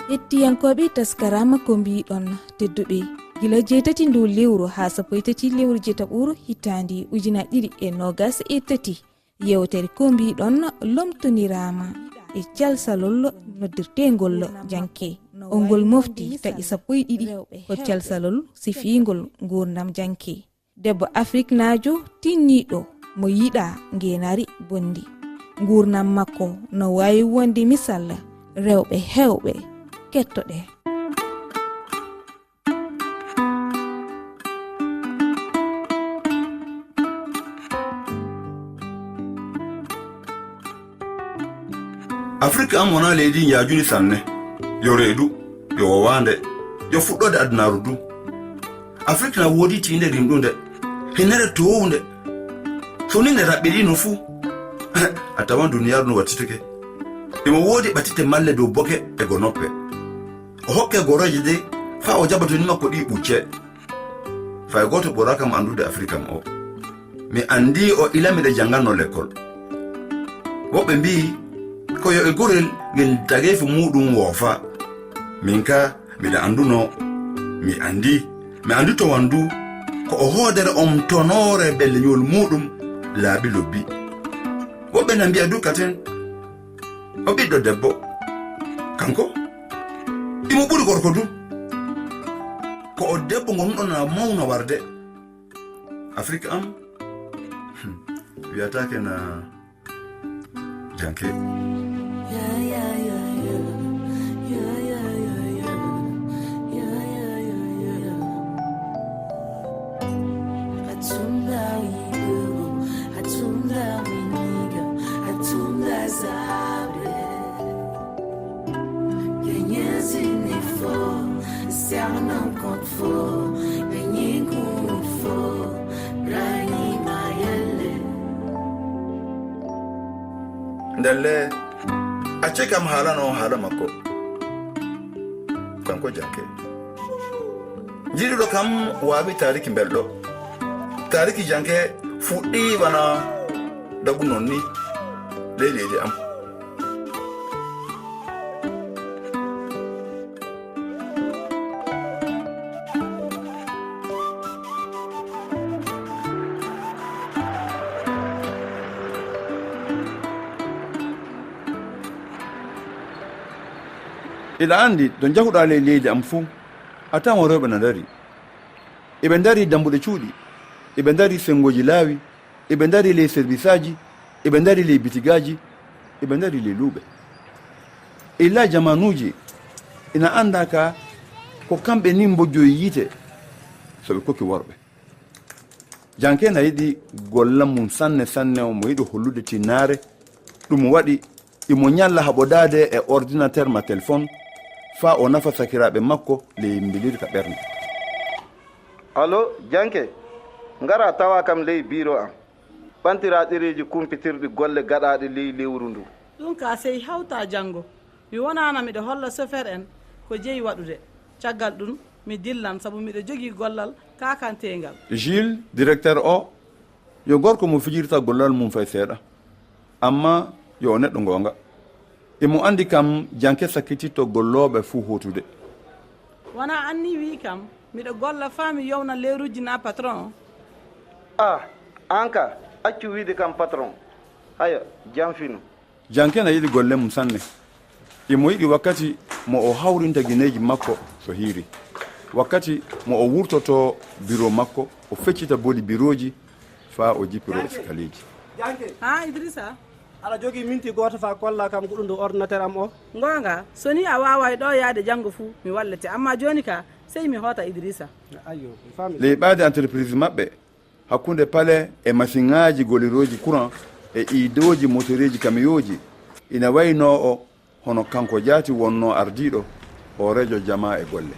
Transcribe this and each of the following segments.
Hettiyankoɓe taskarama ko mbiɗon tedduɓe gila jeetati ndu lewru ha sappoytati lewru jetaɓuru hitandi ujuna 2023 yewtere ko mbiɗon lomtonirama e calsalol noddirtengol janke ongol mofti tagi 12 ko calsalol sifingol gurdam janke debbo Afrique najo tinniɗo mo yiɗa ngenari bondi gurnam makko no wawi wonde misal rewɓe hewɓe kettoɗe. Afrique am wona leydi yajuni sanne yo reedu yo wowande yo fuɗɗode addunaru du. Afrique na wodi tinde rimɗunde hinere towunde so ni ne raɓɓiɗino fuu a tawan duniyaru no wattitake imo wodi ɓatite malle dow boke e go noppe o hokke goroje de fa o jabatoni makko ɗi ɓucce fay goto ɓurakam andude Afrique am o mi andi o ilamiɗe janganno l'école woɓɓe mbi ko yo e gurel ngel tagefu muɗum woofa min ka miɗa anduno mi andi to wandu ko o hoodere tonore belleñol muɗum laabi lobbi woɓɓe na mbiya dukaten o ɓiɗɗo debbo kanko imo ɓuri gorko du ko o debbo gonɗon na mawna warde Afrique am wiyatake na janke. Ndelle acce kam haalano haala makko kanko janke jiɗuɗo kam waawi tariki belɗo tariki janke fuɗɗi bana dagu non ni leydi am ila andi don jahuɗa leydi am fuu a tawan rewɓe na dari eɓe dari dambuɗe cuuɗi eɓe dari sengoji laawi eɓe dari ley service aji eɓe dari ley bitigaji eɓe dari ley luuɓe illa jamanuji ina anda ka ko kamɓe ni mbojjoyi yiite soɓe kokki worɓe janke na yiɗi gollam mum sanne o mo yiɗi hollude tinnare ɗum waɗi imo ñalla haɓodade e ordinateur ma téléphone fa o nafa sakiraɓe makko ley mbilirka ɓernde. Allo janke ngara tawa kam ley biro am ɓantira ɗereji kumpitirɗi golle gaɗaɗe ley lewru ndu ɗum ka sey hawta janggo mi wonana miɗo holla chauffeur en ko jeeyi waɗude caggal ɗum mi dillan saabu miɗo jogui gollal kakantegal. Gilles directeur o yo gorko mo fijirta gollal mum fay seeɗa amma yo o neɗɗo gonga emo andi kam janke sakkititto golloɓe fuu hotude wona anni wi kam miɗo golla fa mi yowna leyruji na patron anka accu wiide kam patron haya jam finu janke na yiɗi golle mum sanne emo yiɗi wakkati mo o hawrinta guineji makko so hiiri wakkati mo o wurtoto bureau makko o feccita boli bureau ji fa o jippiro escalieji. Ha Idrissa aɗa jogui minti goto fa kolla kam goɗɗum ndu ordinateur am o gonga so ni a wawa ɗo yaade janggo fuu mi wallete amma joni ka sey mi hoota Idrissa. Ayyo fami leyɓade entreprise maɓɓe hakkunde paale e machine ngaji goliroji courant e idoji motoreji camiyoji ina wayno o hono kanko jaati wonno ardiɗo o rejo jama e golle.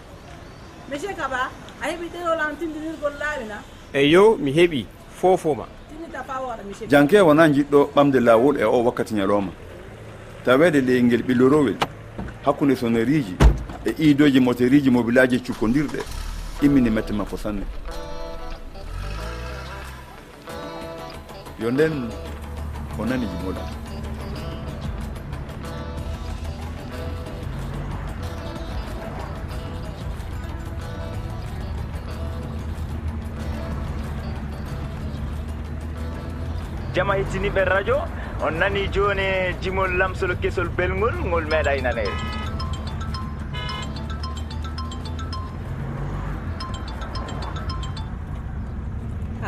Monsieur Kaba a heeɓi ɗerol an tindinirgol laawina eyo mi heeɓi fofoma janke wona jiɗɗo ɓamde lawol e o wakkati ñalowma tawede ley ngel ɓillorowel hakkunde sonneriji e idoji motoriji mobilaji cukkodirɗe immini mette makko sanne yo nden o nani jimoɗa jama hettiniɓe radio on nani joni jimol lamsol kesol belgol ngol meeɗa e nanede.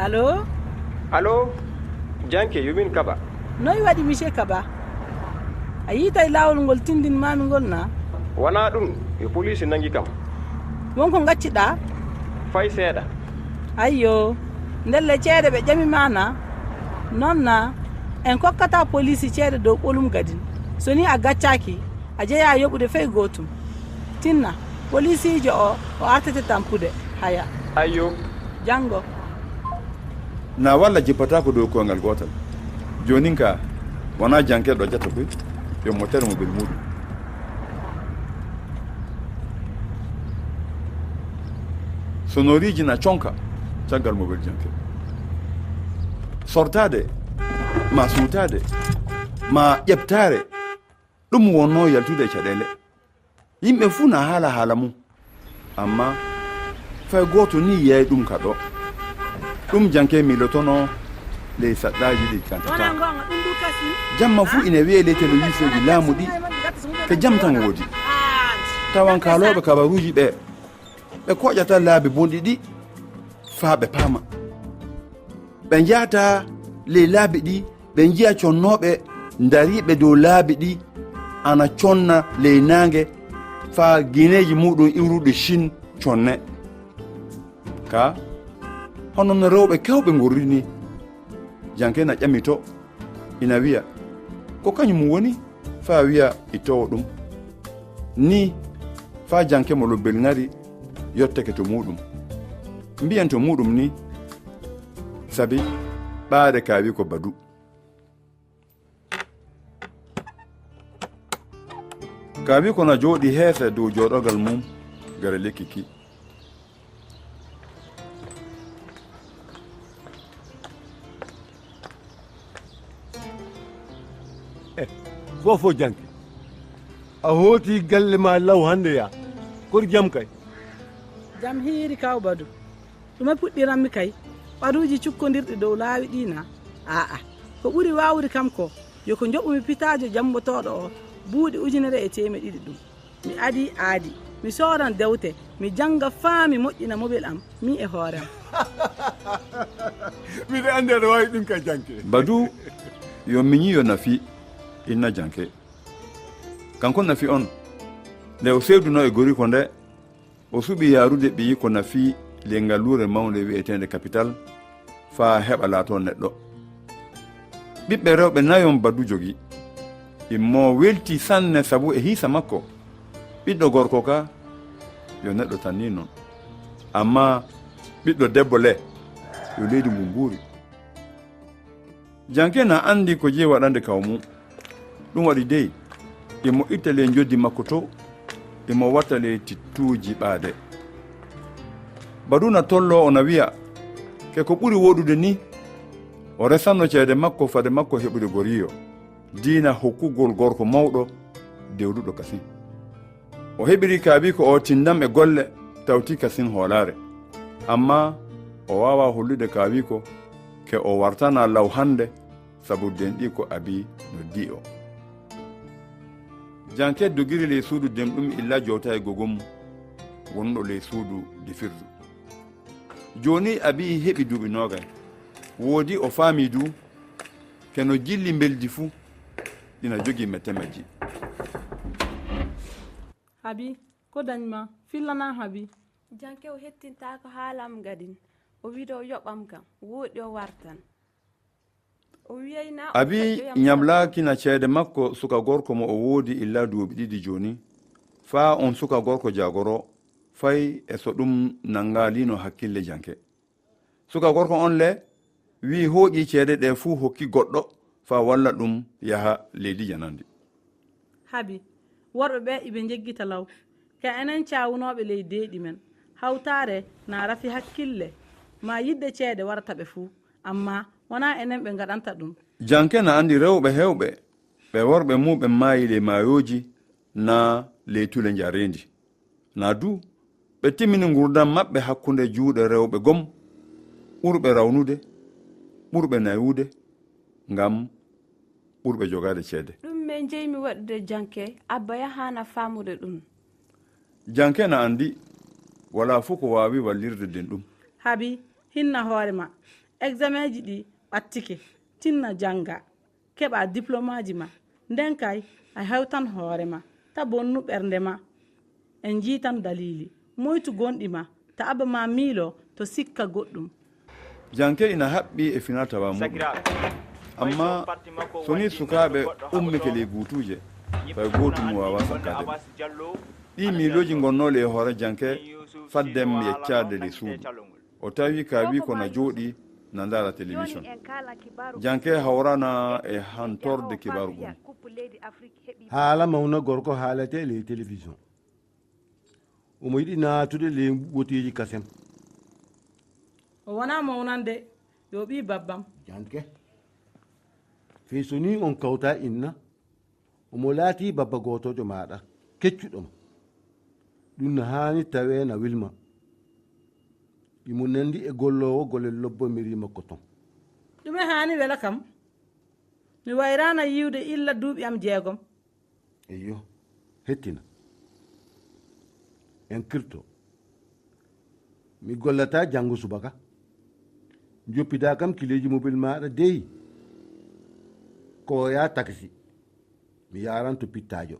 allo allo Janke yumin Kaba. noy waɗi monsieur Kaba a yiitay laawol ngol tindinmami ngol na wona ɗum e police nangi kam. wonko gacciɗa fay seeɗa. ayyo ndelle ceede ɓe ƴami mana noon na en kokkata police ceede dow ɓolum gadin so ni a gaccaki a jeeya yoɓude fey gotum tinna police jo o artete tampude haya ayyo janggo na walla jippata ko dow koyngal gotal jonin ka wona jankeɗo jetta koy yo motere mo ɓel muɗum sonoriji na conka caggal mo ɓel janke sortade ma suutade ma ƴeɓtare ɗum wonno yaltude caɗele yimɓe fuu na haala mum amma fay goto ni yeey ɗum ka ɗo ɗum janke milotono ley saɗɗaji ɗi kantata jamma fuu ina wiye ley télévision ji laamu ɗi ko jam tan woodi tawan kaloɓe kabaruji ɓe koƴata laabi bonɗi ɗi faa ɓe paama ɓe jahata ley laabi ɗi ɓe jiya connoɓe dariɓe dow laabi ɗi ana conna ley nangue faa guineji muɗum iwruɗe Chine conne ka hono no rewɓe kewɓe gorri ni janke na ƴami to ina wiya ko kañum woni faa wiya ittowo ɗum ni faa janke mo lobbel ngari yottake to muɗum mbiyan to muɗum ni sabi ɓaade ka wi ko badu ka wi kono jooɗi heese dow jooɗogal mum gara lekkiki gofo janke a hooti galle ma law hande ya koto jam kay jam hiiri kaw badu ɗume puɗɗiranmi kay ɓaruji cukkodirɗi dow laawi ɗina aa ko ɓuri wawde kam ko yoko joɓumi pitajo jambotoɗo o buuɗi 1,200 ɗum mi aadi mi soran dewte mi janga faami moƴƴina mobile am mi e hoorem miɗe andi aɗa wawi ɗum ka janke badu yo miñi yo nafi inna janke kanko nafi on nde o sewduno e gori ko nde o suɓi yarude ɓiyi ko nafi le ngallure mawde wiyetende capital faa heɓa laato neɗɗo ɓiɓɓe rewɓe nayon badu jogi immo welti sanne sabu e hiisa makko ɓiɗɗo gorko ka yo neɗɗo tan ni noon amma ɓiɗɗo debbo le yo leydi ngu nguuri janke na andi ko jeeyi waɗande kaw mum ɗum waɗi dey imo itta le joddi makko to imo watta le tittuji ɓaade baduna tollo ona wiya ke ko ɓuri woɗude ni o resanno ceede makko fade makko heɓude goriyo diina hokkugol gorko mawɗo dewduɗo kasin o heɓiri kaabi ko o tindam e golle tawti kasin hoolare amma o wawa hollude kaabi ko ke o wartana law hande sabu denɗi ko abi no di o janke dogiri ley suudu demɗum illa jowta e gogom wonɗo ley suudu difirdu joni abi heɓi duuɓi nogay woodi o faami du keno jilli beldi fuu ɗina jogii mette majji habi ko dañma fillana habi janke o hettinta ko haalam gadin o wiide o yoɓam kam wooɗi o wartan o wiyayna abi ñamlaakina ceede makko suka gorko mo o woodi illa duuɓi ɗiɗi joni faa on suka gorko jagoro fay e so ɗum nangalino hakkille janke suka gorko on le wi hooƴi ceede ɗe fuu hokki goɗɗo faa walla ɗum yaha leydi janandi habi worɓe ɓe iɓe jeggita law ke enen cawunoɓe ley deeɗi men hawtare na rafi hakkille ma yidde ceede warata ɓe fuu amma wona enen ɓe gaɗanta ɗum janke na andi rewɓe hewɓe ɓe worɓe muɓe maayi le maayoji na ley tule jarendi na du ɓe timmini gurdam maɓɓe hakkunde juuɗe rewɓe gom ɓurɓe rawnude ɓurɓe nayude ngam ɓurɓe jogade ceede. ɗum min jeymi waɗude janke abba yahana famude ɗum. Janke na andi wala fof ko wawi wallirde den ɗum. Habi hinna hoore ma examen ji ɗi ɓattike tinna janga keɓa diplomaji ma nden kay a hewtan hoore ma ta bonnu ɓernde ma en jiitan dalili moytu gonɗi ma ta abba ma miilo to sikka goɗɗum. Janke ina haɓɓi e finatawa muɗum amma soni sukaɓe ummike ley gutuje fay gotum wawa sakkade ɗi miiloji gonnoɗe e hoore janke faddem yeccade le suudu o tawi ka wi kono jooɗi na ndara télévision janke hawrana e hantorde kibaru gon haala mawna gorko haalate ley télévision omo yiɗi naatude ley woteji kasem o wona mawnande yo ɓi babbam janke fe so ni on kawta inna omo laati babba gotojo maɗa keccuɗoma ɗum no hani tawe na wilma imo nandi e gollowo gole lobbomiri makko ton ɗume hani wela kam mi wayrana yiwde illa duuɓi am 6 eyyo hettina en kirto mi gollata janngo subaka joppida kam kileji mobile maɗa deyi ko ya taxi mi yaran to pittajo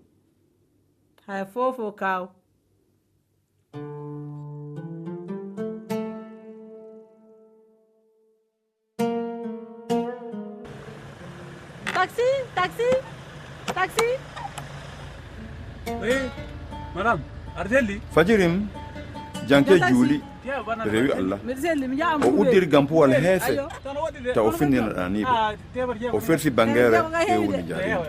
hay fofo kaw taxi oui madame ardelli fajirim janke juuli rewi allah o uddiri gampuwal heese ta o finninaɗa ni ɓe o ferti bangere hewude jaarima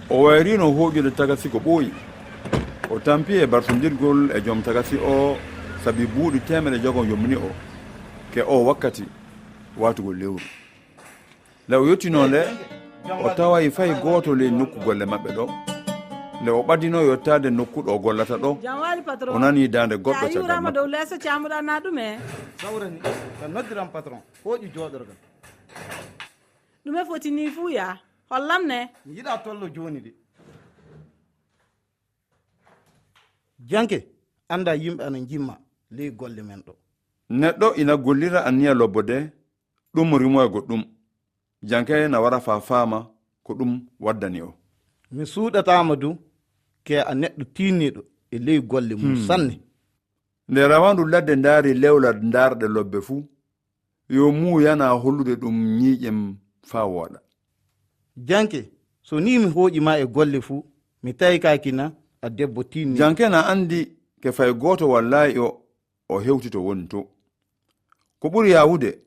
o wayrino hoƴude tagasi ko ɓooyi o tampi e bartodirgol e joom tagasi o sabi buuɗi 100 yommini o ke o wakkati watugol lewru nde o yettino nde o tawayi fay goto ley nokku golle mabɓe ɗo nde o ɓaddino yottade nokkuɗo gollata ɗo o nani dande goɗɗo caggal dow leeso camuɗa na ɗume sawrani tan noddiram patron hoƴi joɗorgal ɗume foti ni fuu ya hollam ne mi yiɗa tollo joni de janke anda yimɓe ana jimma ley golle men ɗo neɗɗo ina gollira anniya lobbo de ɗum rimo e goɗɗum janke na wara fa faama ko ɗum waddani o mi suuɗatama du ke a neɗɗo tinniɗo e ley golle mum sanne nde rawandu ladde ndaari lewla darɗe lobbe fuu yo muyana hollude ɗum ñiiƴem fa wooɗa janke so ni mi hooƴima e golle fuu mi tawi kakina a debbo tinni janke na andi ke fay goto wallahi o hewti to woni to ko ɓuri yawude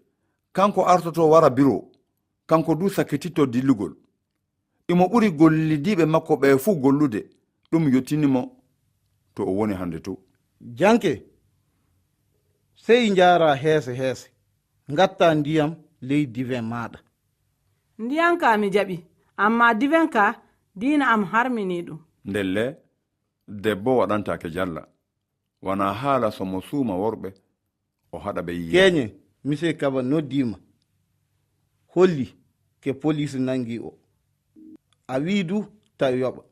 kanko artoto wara biro kanko du sakkititto dillugol imo ɓuri gollidiɓe makko ɓe fuu gollude ɗum yottinimo to o woni hande to janke sey jara heese gatta ndiyam ley divin maɗa ndiyam ka mi jaɓi amma divin ka dina am harmini ɗum ndelle debbo waɗantake jalla wona haala somo suuma worɓe o haɗa ɓe yiya keñe monsieur kaba noddima holli ke police nangi o a wiidu taw yoɓa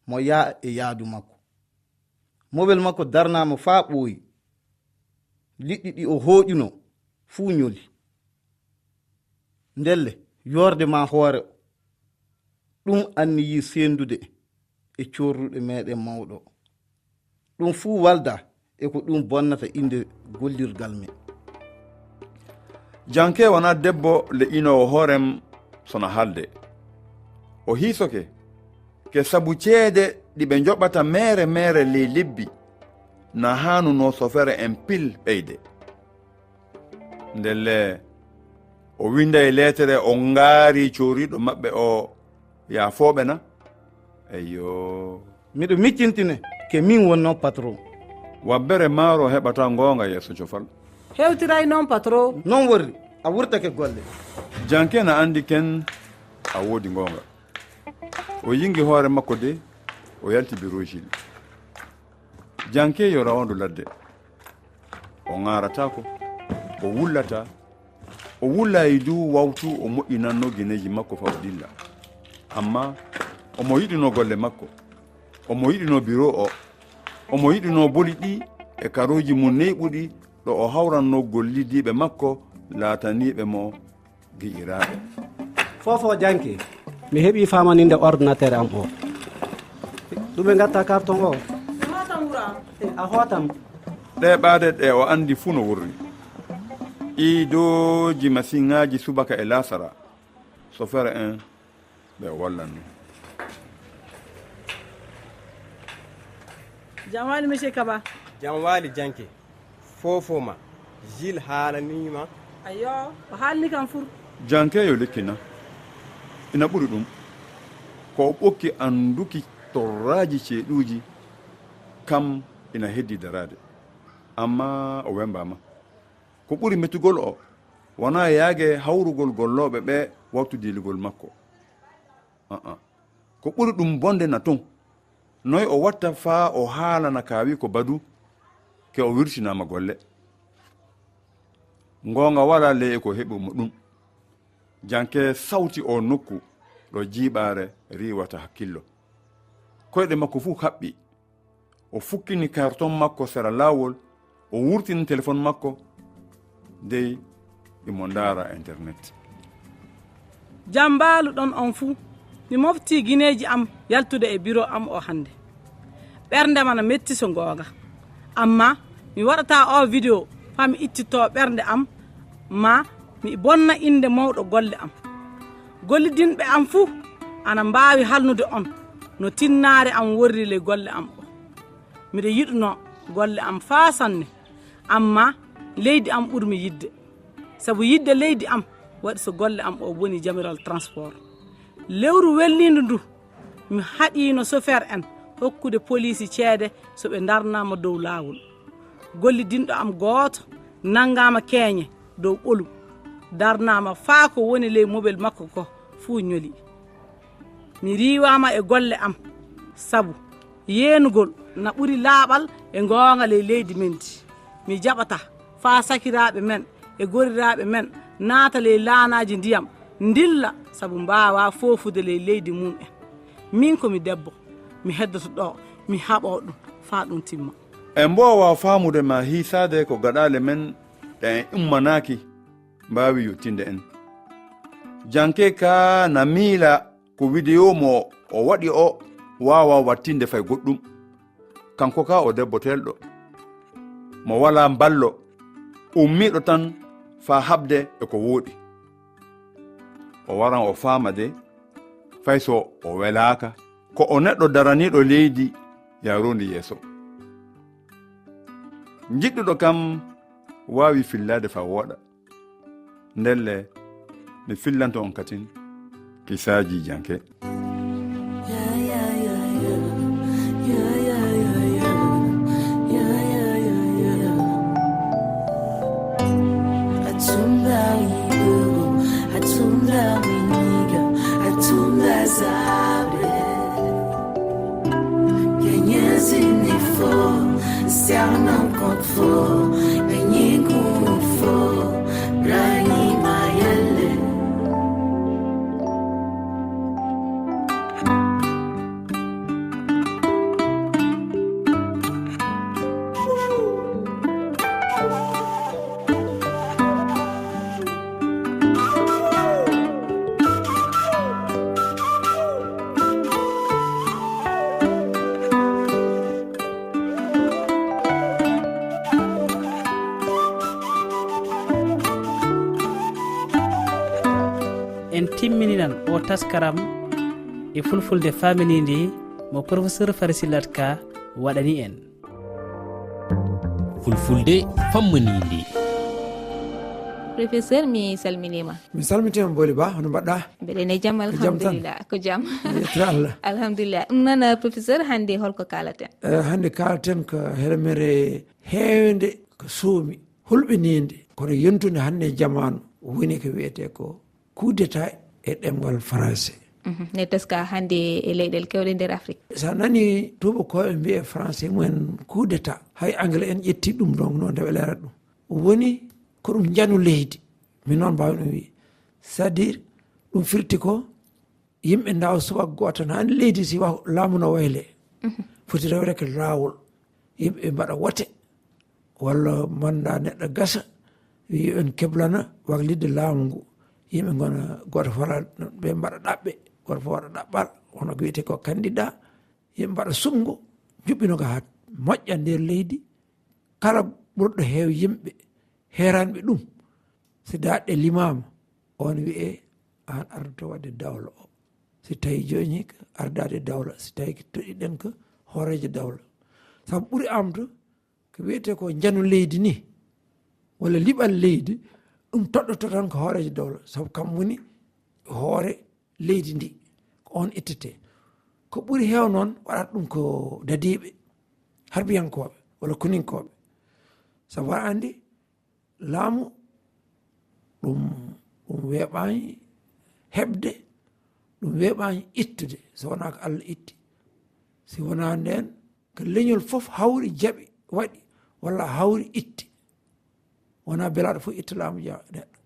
mo yaa e yaadu makko mobel makko darnama faa ɓooyi liɗɗi ɗi o hooƴuno fuu ñoli ndelle yorde ma hoore o ɗum anniyi sendude e corruɗe meɗen mawɗo ɗum fuu walda e ko ɗum bonnata inde gollirgal men janke wona debbo leƴƴinowo hoorem sona haalde o hiisoke ke sabu ceede ɗiɓe joɓata mere ley lebbi na hanuno sofere en pil ɓeyde ndelle o winda e letere o ngaari coriɗo maɓɓe o yaafoɓe na eyyo miɗo miccintine ke min wonno patron wabbere maaro heɓata ngoonga yeeso cofal hewtiray noon patron non worri a wurtake golle janke na andi ken a woodi ngoonga o yingi hoore makko de o yalti birojil janke yo rawandu ladde o ŋaratako o wullata o wullayi du wawtu o moƴƴinanno guineji makko fa o dilla amma omo yiɗino golle makko omo yiɗino bureau o omo yiɗino boli ɗi e karoji mum neyɓuɗi ɗo o hawranno gollidiɓe makko laataniɓe mo giƴiraɓe fofo janki mi heeɓi famaninde ordinateur am o ɗume gatta carton o a hotam ɗe ɓaade ɗe o andi fuu no wurri idoji masiŋaji subaka e lasara so fere en ɓe wallanno jam wali monsieur Kaba jam wali janke fofoma Gilles haalanima ayo o haalni kam fur jankeyo lekkina ina ɓuri ɗum ko o ɓokki anduki torraji ceeɗuji kam ina heddi darade amma o wembama ko ɓuri mettugol o wona yaage hawrugol golloɓe ɓe wawtu diligol makko ko ɓuri ɗum bonde na ton noy o watta faa o haalana kaawi ko badu ke o wirtinama golle gonga wala ley ko heɓumo ɗum janke sawti o nokku ɗo jiiɓare riwata hakkillo koyɗe makko fuu haɓɓi o fukkini carton makko sera lawol o wurtini téléphone makko dey imo ndaara internet jam mbaaluɗon on fuu mi mofti guineji am yaltude e bureau am o hannde ɓerndema na metti so goonga amma mi waɗata o vidéo fa mi ittito ɓernde am ma mi bonna inde mawɗo golle am gollidinɓe am fuu ana mbaawi halnude on no tinnaare am worri le golle am o miɗa yiɗuno golle am faa sanne amma leydi am ɓurmi yidde sabu yidde leydi am waɗi so golle am o woni jamiral transport lewru wellindu ndu mi haɗino chauffeur en hokkude police ceede so ɓe darnama dow laawol gollidinɗo am gooto nanngama keeñe dow ɓolum darnama faa ko woni ley mobile makko ko fuu ñoli mi riwama e golle am sabu yeenugol na ɓuri laaɓal e goonga ley leydi men di mi jaɓata faa sakiraɓe men e goriraɓe men naata ley laanaji ndiyam ndilla sabu mbawa fofude ley leydi mum en min komi debbo mi heddoto ɗo mi haɓo ɗum faa ɗum timma en mbowa faamude ma hiisade ko gaɗale men ɗe ummanaki mbawi yottinde en janke ka na miila ko vidéo mo o waɗi o wawa wattinde fay goɗɗum kanko ka o debbo telɗo mo wala ballo ummiɗo tan fa habde e ko wooɗi o waran o faama de fay so o welaka ko o neɗɗo daraniɗo leydi yarundi yeeso jiɗɗuɗo kam wawi fillade fa wooɗa ndelle mi fillanto on katin kisaji janke en timmininan o taskaram e fulfulde faminide mo professeur Farisilat Ka waɗani en fulfulde famminide professeur mi salminima mi salmitima Boli Ba hono mbaɗɗa mbeɗe ne jaam alhamdulillah ko jaam Allah alhamdulillah ɗum nana professeur hande holko kalaten hande kalaten ko hermere heewde ko suumi hulɓininde kono yentude hande jamanu woni ko wiyete ko coup d'état e ɗemgal français ne teska hande e leyɗel kewɗe nder afrique. sa nani tubakoɓe mbiye français mumen coup d'état hay anglais en ƴetti ɗum donc noon nde ɓe lerat ɗum woni ko ɗum janu leydi min noon mbawi ɗum wi c'est à dire ɗum firti ko yimɓe ndawa subaka goto tan hani leydi si wa laamu no wayle foti rewde ko laawol yimɓe mbaɗa wote walla manda neɗɗo gasa wi en keblana waklidde laamu ngu yimɓe gona goto fota ɓe mbaɗa ɗaɓɓe goto fof waɗa ɗaɓɓal hono ko wiyete ko candidat yimɓe mbaɗa sumgo juɓɓinoga ha moƴƴa nder leydi kala ɓurɗo heew yimɓe heranɓe ɗum si daɗɗe limama on wiye an ardato wadde dawla o si tawi joni ko ardade dawla si tawi ko toɗiɗen ko hoorejo dawla saabu ɓuuri am to ko wiyete ko janu leydi ni walla liɓal leydi ɗum toɗɗoto tan ko hoorejo dawla saabu kam woni hoore leydi ndi ko on ittete ko ɓuuri heew noon waɗata ɗum ko dadiɓe harbiyankoɓe walla kuninkoɓe saabu waɗa andi laamu ɗum weeɓani heɓde ɗum weeɓani ittude so wona ko Allah itti si wona nden ko leñol foof hawri jaaɓi waɗi walla hawri itti wona belaɗo fof itta laamu neɗɗo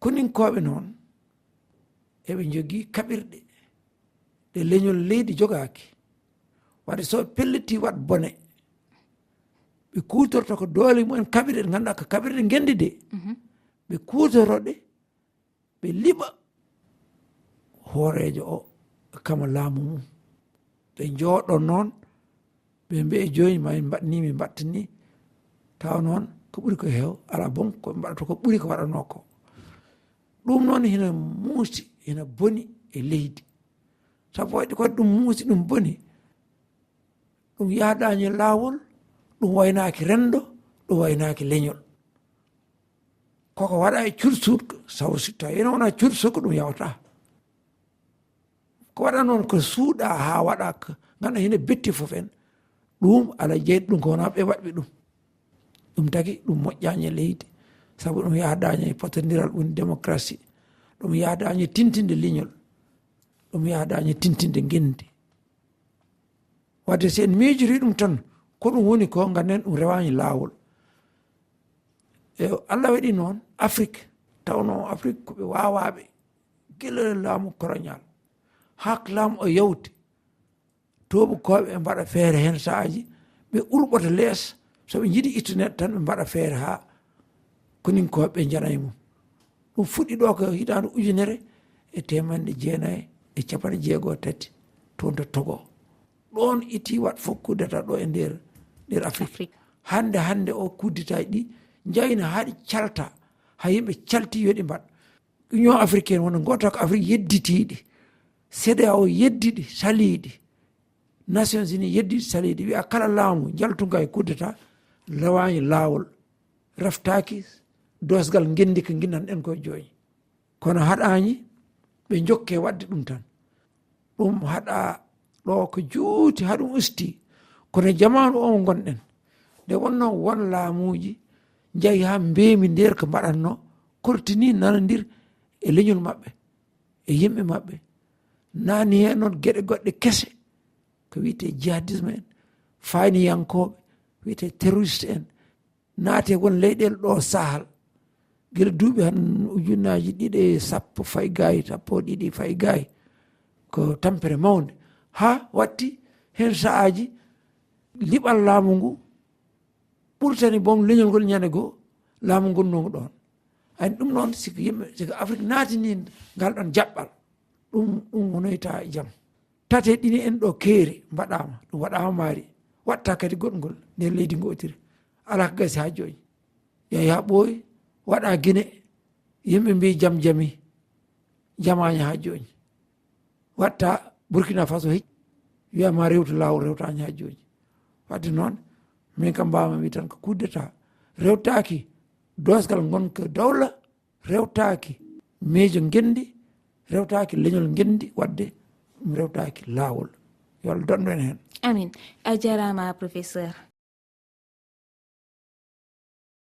koninkoɓe noon eɓe jogui kaɓirɗe ɗe leñol leydi jogaki wadde so pelliti wat bone ɓe kutorto ko doole mumen kaɓirɗe ɗe ganduɗa ko kaɓirɗe gendi de ɓe kutoroɗe ɓe liɓa hoorejo o kama laamu mum ɓe jooɗon noon ɓe mbiye joni ma mbaɗni mi mbattani taw noon ko ɓuuri ko heew ala bon ko mbaɗato ko ɓuuri ko waɗano ko ɗum noon hina muusi hina boni e leydi sabu waɗi ko ɗum muusi ɗum boni ɗum yahɗani laawol ɗum waynaki rendo ɗum waynaki leñol koko waɗa e cursuɗko sabu si tawi ene wona cursuko ɗum yawta ko waɗa noon ko suuɗa ha waɗa ko ganduɗa hene betti foof en ɗum ala jeyɗi ɗum ko wona ɓe waɗɓe ɗum tagi ɗum moƴƴani e leydi sabu ɗum yahdañi e potodiral woni démocratie ɗum yahdañi tintinde leñol ɗum yahdañi tintinde gendi wadde si en miijori ɗum tan ko ɗum woni ko ganden ɗum rewani laawol e Allah waɗi noon afrique tawno afrique koɓe wawaɓe guila laamu colonial hak laamu o yawti toɓokoɓe ɓe mbaɗa feere hen saaji ɓe urɓota lees soɓe jiiɗi ittuneɗo tan ɓe mbaɗa feere ha koninkoɓe ɓe janayi mum ɗum fuɗɗi ɗo ko hitande 1993 toon to Togo ɗon iti wat fof kuddata ɗo e nder afrique hande o kudditaji ɗi jayna haɗi calta ha yimɓe calti yoɗi mbaɗ union africaine wona gota ko afrique yedditiɗi CEDEAO yeddiɗi saliɗi nations unis yeddiɗi saliɗi wiya kala laamu jaltuga e kuddata rewani laawol raftaki dosgal gendi ko guinanɗen ko joni kono haɗani ɓe jokke wadde ɗum tan ɗum haɗa ɗo ko juuti haɗum usti kono jamanu o gonɗen nde wonno won laamuji jeeyi ha mbemi nder ko mbaɗatno kortini nanodir e leñol mabɓe e yimɓe mabɓe nani hen noon gueɗe goɗɗe kese ko wiyete jihadisme en fayniyankoɓe wiyete terroriste en naate won leyɗele ɗo sahal guila duuɓi han 2010 ko tampere mawde ha watti hen saaji liɓal laamu ngu ɓurtani boom leñol ngol ñande goo laamu gonnogu ɗon ani ɗum noon siko yimɓe siko afrique naatini ngal ɗon jaɓɓal ɗum wonoyta e jaam tate ɗini en ɗo keeri mbaɗama ɗum waɗama maari watta kadi goɗgol nder leydi gotiri ala ko gasi ha joni yeeyi ha ɓooyi waɗa guine yimɓe mbi jaam jami jamañi ha joni watta Burkina Faso hecci wiyama rewta lawol rewtani ha joni wadde noon min kam mbawmi wi tan ko coup d'état rewtaki dosgal gonka dawla rewtaki miijo gendi rewtaki leñol gendi wadde ɗum rewtaki laawol yo Allah donɗo en hen amin a jarama professeur